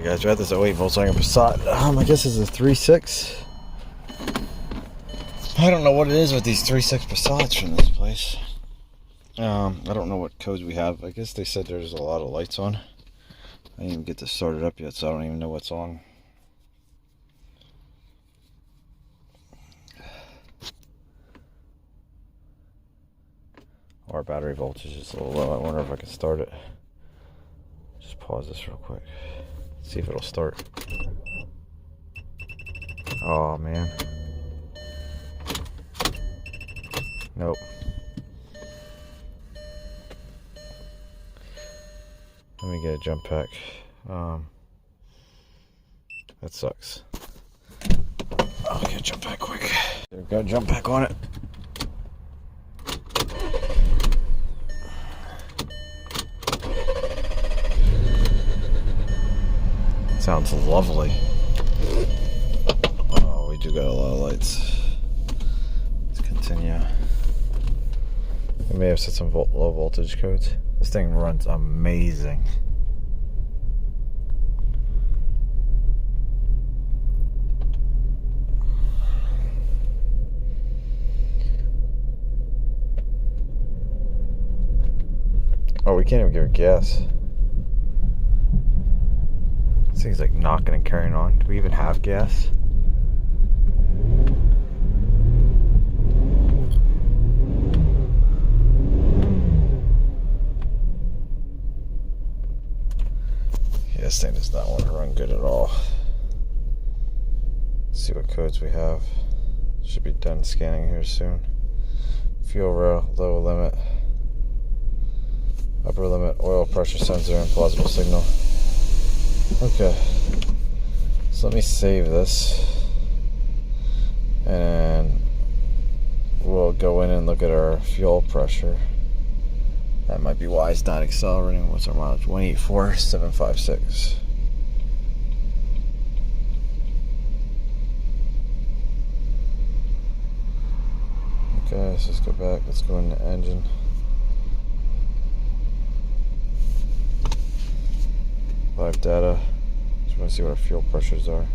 Guys, we had this 08 Volkswagen Passat. I guess it's a 3.6. I don't know what it is with these 3.6 Passats from this place. I don't know what codes we have. I guess they said there's a lot of lights on. I didn't even get this started up yet, so I don't even know what's on. Our battery voltage is a little low. I wonder if I can start it. Just pause this real quick. See if it'll start. Oh man. Nope. Let me get a jump pack. That sucks. I'll get a jump pack quick. There we go, jump pack on it. Sounds lovely. Oh, we do got a lot of lights. Let's continue. We may have set some low voltage codes. This thing runs amazing. Oh, we can't even give it gas. This thing's like knocking and carrying on. Do we even have gas? Yeah, this thing does not want to run good at all. Let's see what codes we have. Should be done scanning here soon. Fuel rail, low limit, upper limit, oil pressure sensor, and plausible signal. Okay, so let me save this and we'll go in and look at our fuel pressure. That might be why it's not accelerating. What's our mileage? 184,756. Okay, so let's go back. Let's go into engine. Live data. Just want to see what our fuel pressures are.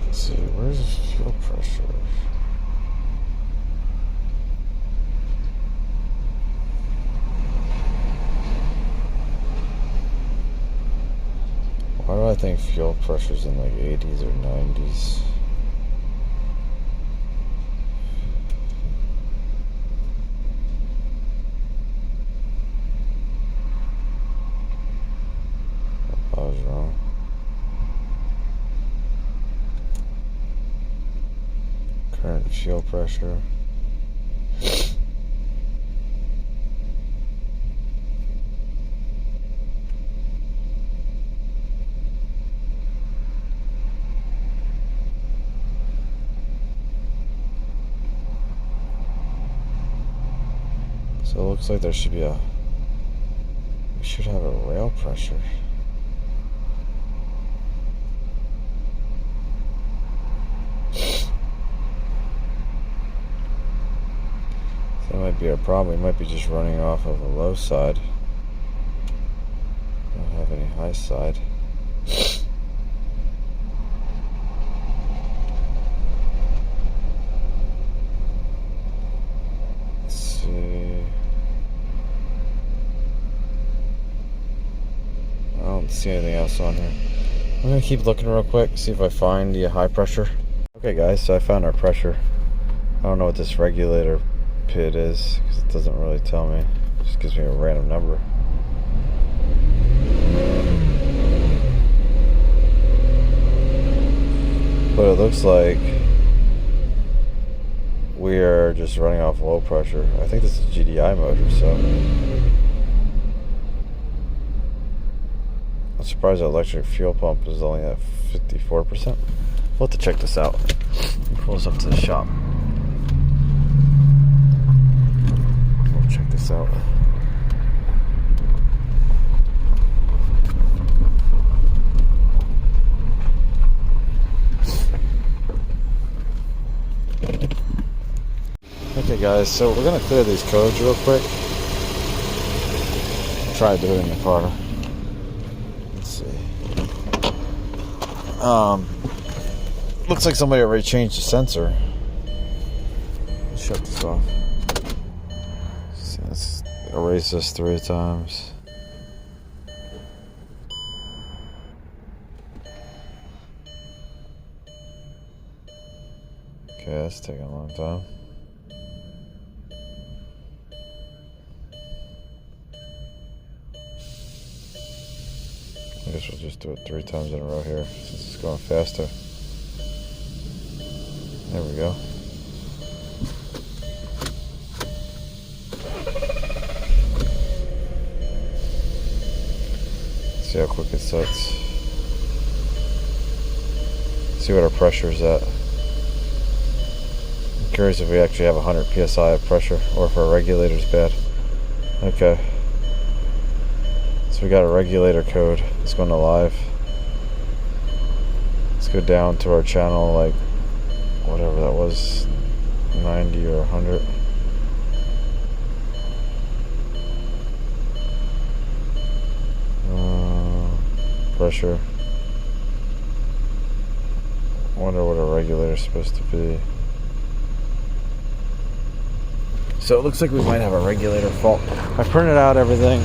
Let's see, where's the fuel pressure? Why do I think fuel pressure's in like 80s or 90s? I was wrong. Current fuel pressure. So it looks like there should be we should have a rail pressure. That might be our problem. We might be just running off of a low side. Don't have any high side. Let's see. I don't see anything else on here. I'm gonna keep looking real quick, see if I find the high pressure. Okay guys, so I found our pressure. I don't know what this regulator pit is because it doesn't really tell me. It just gives me a random number. But it looks like we are just running off low pressure. I think this is GDI motor, so I'm surprised the electric fuel pump is only at 54%. We'll have to check this out. Pull us up to the shop. We'll check this out. Okay guys, so we're gonna clear these codes real quick. I'll try to do it in the car. Let's see. Looks like somebody already changed the sensor. Let's shut this off. So let's erase this 3 times. Okay, that's taking a long time. I guess we'll just do it 3 times in a row here since it's going faster. There we go. See how quick it sets. See what our pressure is at. I'm curious if we actually have 100 psi of pressure or if our regulator's bad. Okay. So we got a regulator code. It's going to live. Let's go down to our channel, like whatever that was, 90 or 100. Pressure. I wonder what a regulator is supposed to be. So it looks like we might have a regulator fault. I printed out everything.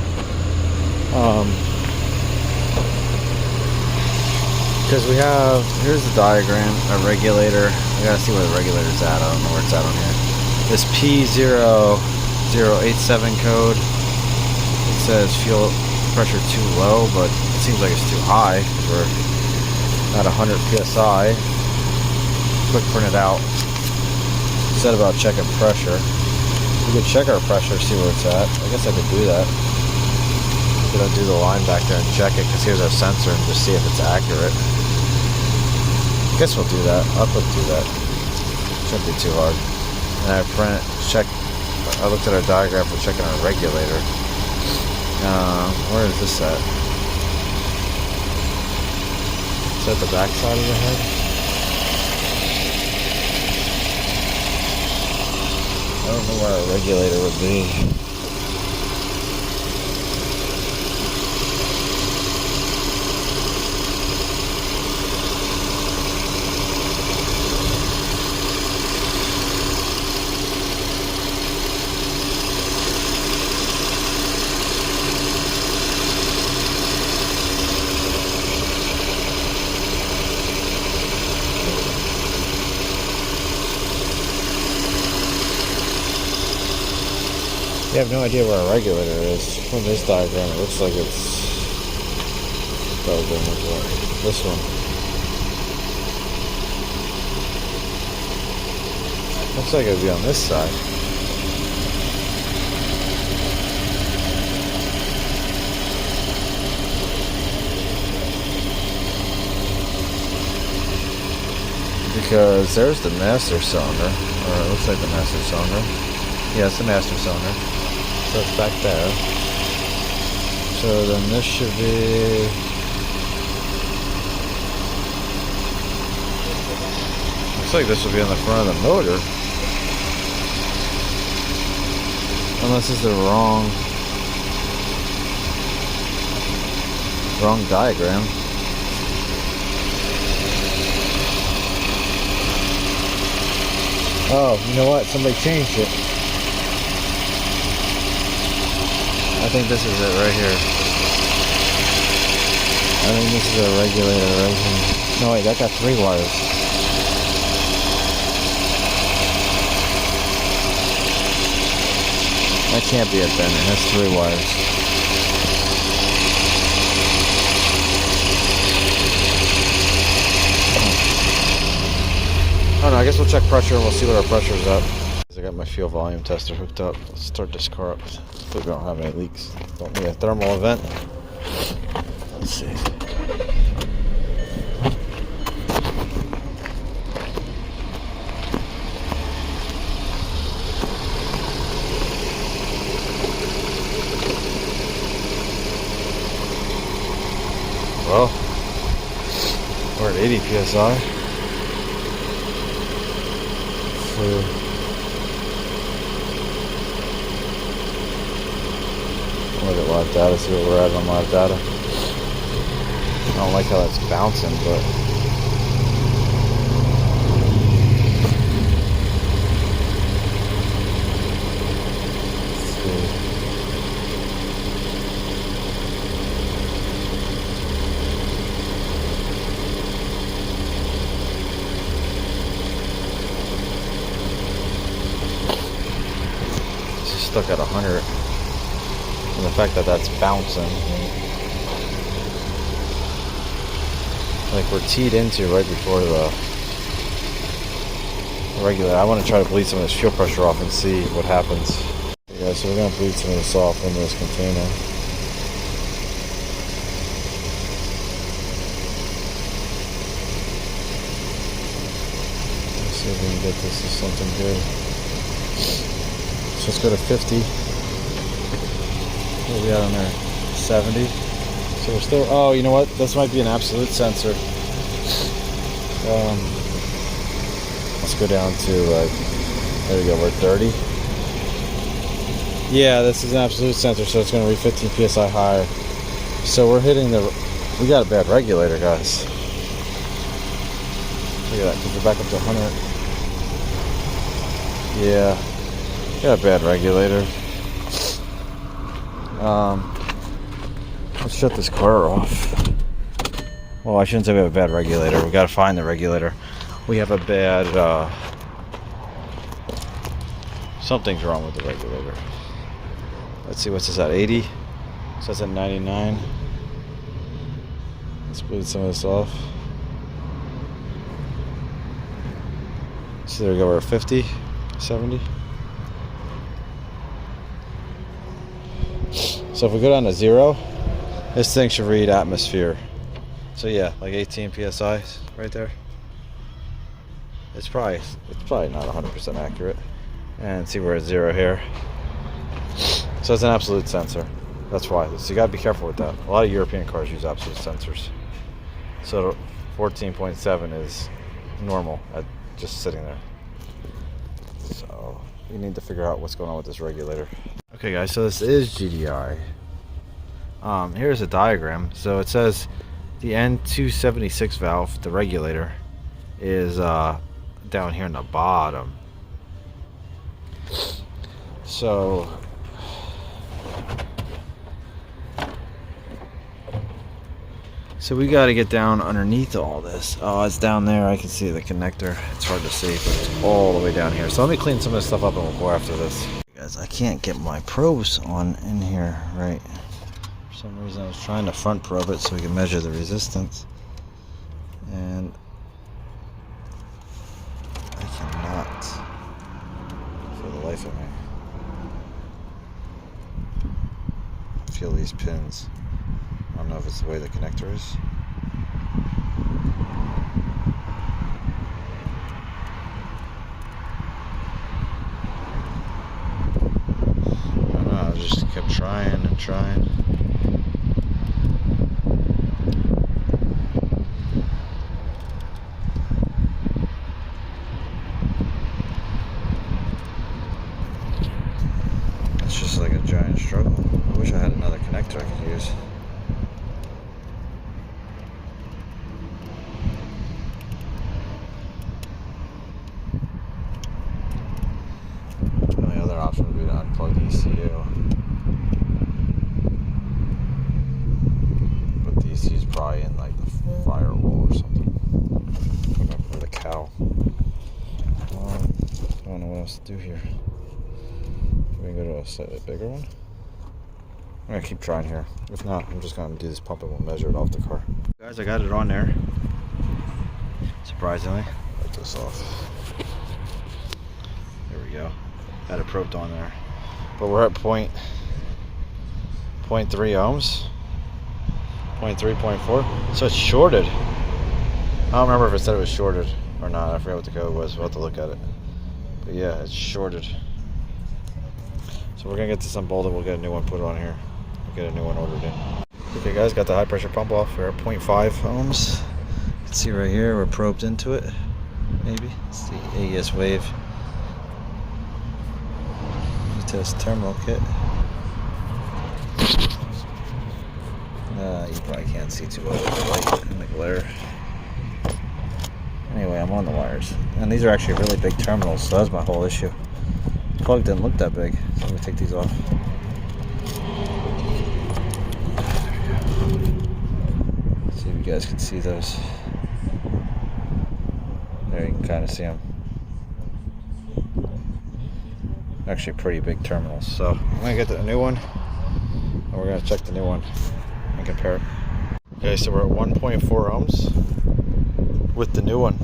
Because we have, here's the diagram, a regulator. I gotta see where the regulator's at. I don't know where it's at on here. This P0087 code, it says fuel pressure too low, but it seems like it's too high. We're at 100 psi. Quick print it out. It said about checking pressure. We could check our pressure, see where it's at. I guess I could do that. I'm gonna do the line back there and check it, because here's our sensor, and just see if it's accurate. I guess we'll do that. I'll quick do that. Shouldn't be too hard. And I looked at our diagram for checking our regulator. Where is this at? Is that the back side of the head? I don't know where our regulator would be. You have no idea where a regulator is. From this diagram, it looks like it's this one. Looks like it would be on this side. Because there's the master cylinder, or it looks like the master cylinder. Yeah, it's the master cylinder. So it's back there. So then this should be... Looks like this will be on the front of the motor. Unless this is the wrong diagram. Oh, you know what? Somebody changed it. I think this is it right here. I think this is a regulator right here. No wait, that got 3 wires. That can't be it then, it has 3 wires. Oh no, I guess we'll check pressure and we'll see what our pressure is at. I got my fuel volume tester hooked up. Let's start this car up. Hopefully we don't have any leaks. Don't need a thermal event. Let's see. Well, we're at 80 psi. So live data, see what we're at on live data. I don't like how that's bouncing, but let's see. This is stuck at 100. And the fact that that's bouncing, like we're teed into right before the regulator. I want to try to bleed some of this fuel pressure off and see what happens. Yeah, so we're going to bleed some of this off into this container. Let's see if we can get this to something good. So let's go to 50. What are we at on there? 70. So we're still, oh, you know what? This might be an absolute sensor. Let's go down to, there we go, we're 30. Yeah, this is an absolute sensor, so it's going to read 15 psi higher. So we're hitting we got a bad regulator, guys. Look at that, because we're back up to 100. Yeah, got a bad regulator. Let's shut this car off. Well, I shouldn't say we have a bad regulator. We got to find the regulator. We have a bad, something's wrong with the regulator. Let's see, what's this at, 80? So that's at 99. Let's bleed some of this off. So there we go, we're at 50, 70. So if we go down to 0, this thing should read atmosphere. So yeah, like 18 psi right there. It's probably not 100% accurate. And see, we're at 0 here. So it's an absolute sensor. That's why. So you gotta be careful with that. A lot of European cars use absolute sensors. So 14.7 is normal at just sitting there. So you need to figure out what's going on with this regulator. Okay guys, so this is GDI. Here's a diagram. So it says the N276 valve, the regulator, is down here in the bottom. So we got to get down underneath all this. Oh, it's down there. I can see the connector. It's hard to see, but it's all the way down here. So let me clean some of this stuff up and we'll go after this. Guys, I can't get my probes on in here, right? For some reason I was trying to front probe it so we can measure the resistance. And I cannot for the life of me feel these pins. I don't know if it's the way the connector is. I don't know, I just kept trying and trying. It's just like a giant struggle. I wish I had another connector I could use. The only other option would be to unplug the ECU. But the ECU is probably in like the firewall or something. Or the cow. I don't know what else to do here. We can go to a slightly bigger one. I'm gonna keep trying here. If not, I'm just gonna do this pump and we'll measure it off the car. Guys, I got it on there. Surprisingly. Wipe this off. There we go. Had it probed on there. But we're at 0.3 ohms. 0.3, 0.4. So it's shorted. I don't remember if it said it was shorted or not. I forgot what the code was. We'll have to look at it. But yeah, it's shorted. So we're gonna get this unbolted. We'll get a new one put on here. We'll get a new one ordered in. Okay guys, got the high pressure pump off. We're at 0.5 ohms. You can see right here, we're probed into it. Maybe. It's the AES wave. Utest terminal kit. You probably can't see too well with the light and the glare. Anyway, I'm on the wires. And these are actually really big terminals, so that's my whole issue. The plug didn't look that big, so let me take these off. Let's see if you guys can see those. There, you can kind of see them. Actually pretty big terminals. So I'm going to get the new one, and we're going to check the new one and compare it. Okay, so we're at 1.4 ohms with the new one.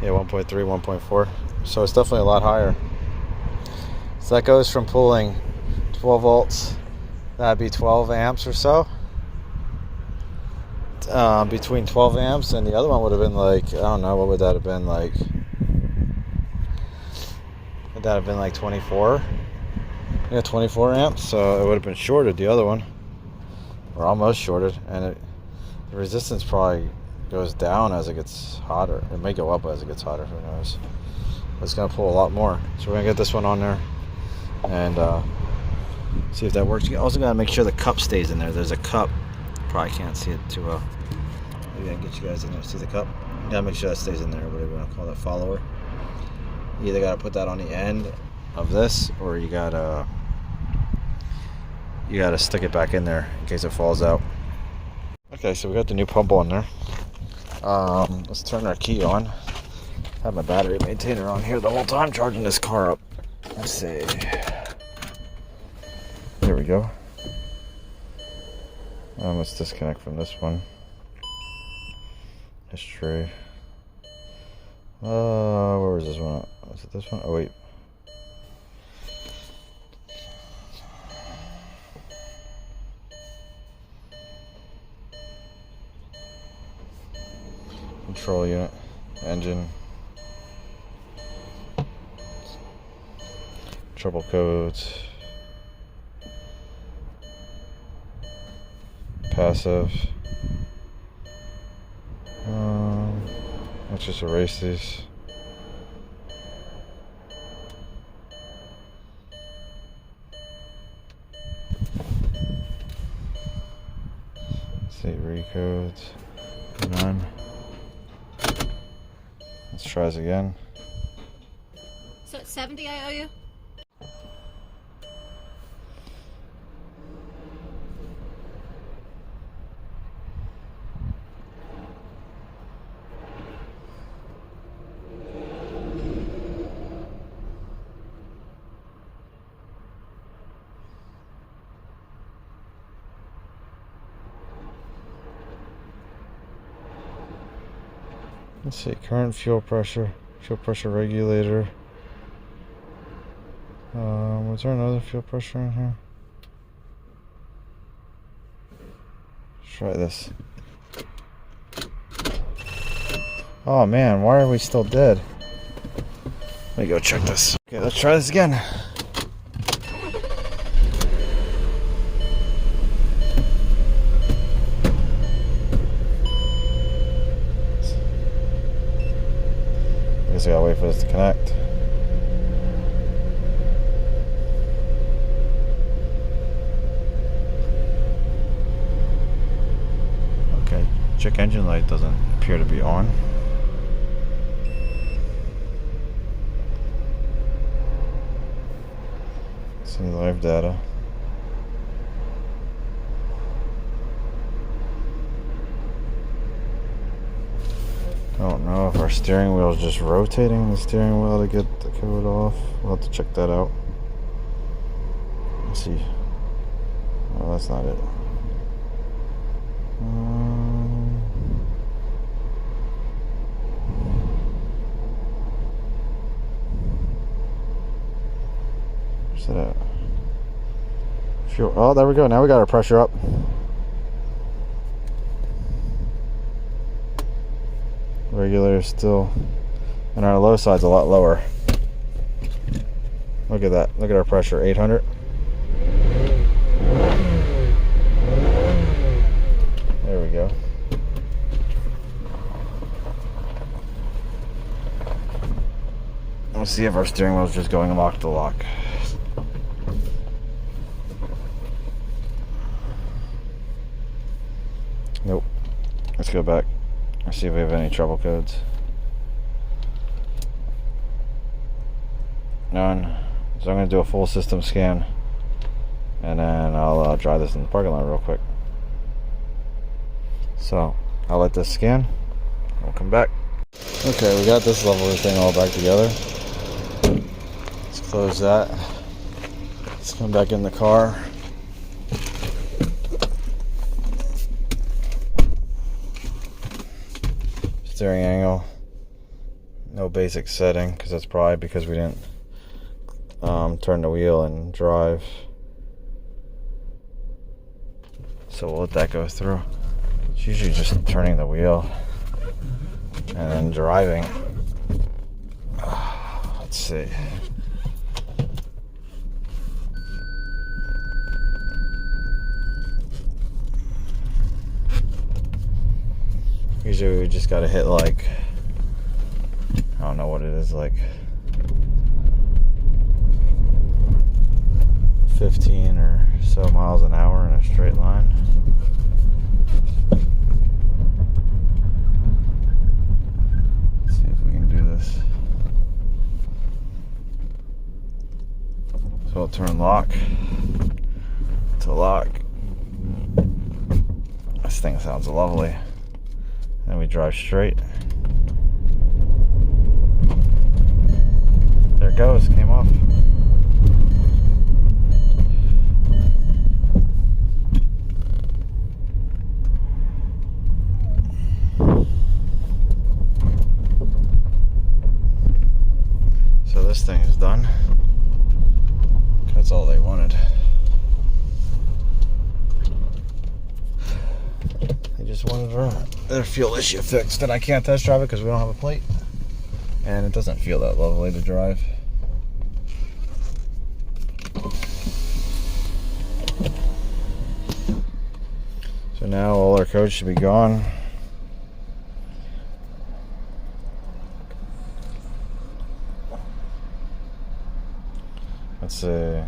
Yeah, 1.3, 1.4. So it's definitely a lot higher. So that goes from pulling 12 volts, that'd be 12 amps or so. Between 12 amps, and the other one would have been like, I don't know, what would that have been like? Would that have been like 24? Yeah, 24 amps, so it would have been shorted, the other one. Or almost shorted, and the resistance probably goes down as it gets hotter. It may go up as it gets hotter, who knows. But it's going to pull a lot more. So we're going to get this one on there and see if that works. You also got to make sure the cup stays in there. There's a cup. Probably can't see it too well. Maybe I can get you guys in there to see the cup. You got to make sure that stays in there, whatever you want to call that, follower. You either got to put that on the end of this, or you got to stick it back in there in case it falls out. Okay, so we got the new pump on there. Let's turn our key on. I have my battery maintainer on here the whole time charging this car up. Let's see. There we go. Let's disconnect from this one. History. Where was this one? Was it this one? Oh wait. Control unit, engine, trouble codes, passive. Let's just erase these. Let's see, recodes, none. Let's try this again. So it's 70 I owe you? Let's see, current fuel pressure regulator. Was there another fuel pressure in here? Let's try this. Oh man, why are we still dead? Let me go check this. Okay, let's try this again. I guess I gotta wait for this to connect. Okay, check engine light doesn't appear to be on. See live data. I don't know if our steering wheel is just rotating the steering wheel to get the code off. We'll have to check that out. Let's see. Oh, that's not it. Where's that at? Fuel. Oh, there we go. Now we got our pressure up. Regulator still, and our low side's a lot lower. Look at that. Look at our pressure, 800. There we go. Let's see if our steering wheel is just going lock to lock. Nope. Let's go back and see if we have any trouble codes. None. So I'm going to do a full system scan, and then I'll try this in the parking lot real quick. So I'll let this scan. We'll come back. Okay, we got this level of thing all back together. Let's close that. Let's come back in the car. Steering angle. No basic setting, because that's probably because we didn't turn the wheel and drive. So we'll let that go through. It's usually just turning the wheel and then driving. Let's see. Usually we just gotta hit like, I don't know what it is, like 15 or so miles an hour in a straight line. Let's see if we can do this. So I'll turn lock to lock. This thing sounds lovely. Then we drive straight. There it goes, came off. So this thing is done. That's all they wanted. They just wanted their fuel issue fixed, and I can't test drive it because we don't have a plate, and it doesn't feel that lovely to drive. So now all our codes should be gone. Let's see.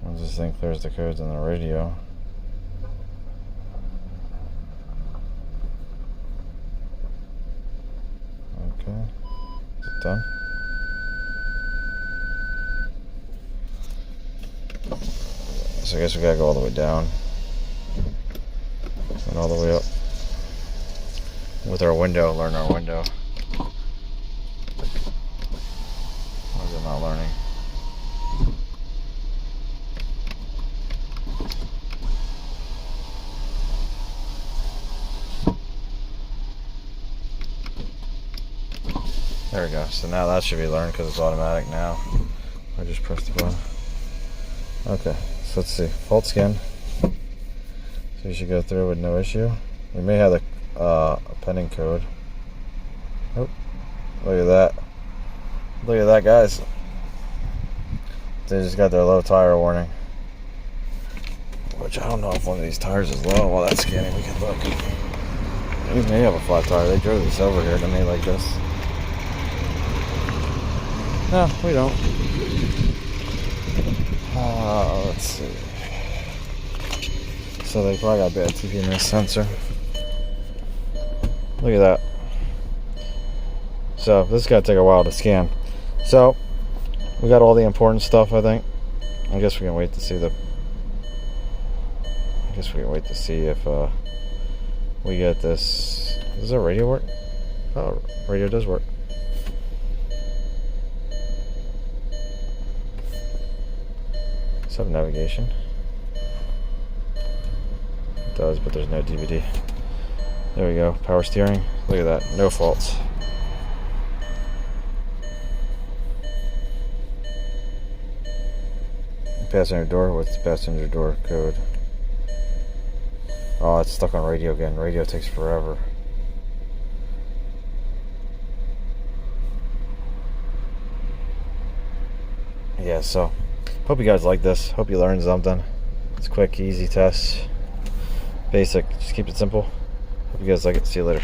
Once this thing clears the codes on the radio. Okay. Is it done? So I guess we gotta go all the way down and all the way up with our window, learn our window. Why is it not learning? There we go. So now that should be learned because it's automatic now. I just pressed the button. Okay, so let's see. Fault scan. So you should go through with no issue. We may have a pending code. Oh, look at that. Look at that, guys. They just got their low tire warning. Which I don't know if one of these tires is low. While that's scanning, we can look. We may have a flat tire. They drove this over here to me like this. No, we don't. Let's see. So they probably got a bad TPMS sensor. Look at that. So this is gonna take a while to scan. So we got all the important stuff, I think. I guess we can wait to see the. I guess we can wait to see if we get this. Does our radio work? Oh, radio does work. Sub navigation. It does, but there's no DVD. There we go. Power steering. Look at that. No faults. Passenger door. What's the passenger door code? Oh, it's stuck on radio again. Radio takes forever. Yeah, so hope you guys like this. Hope you learned something. It's a quick, easy test. Basic. Just keep it simple. Hope you guys like it. See you later.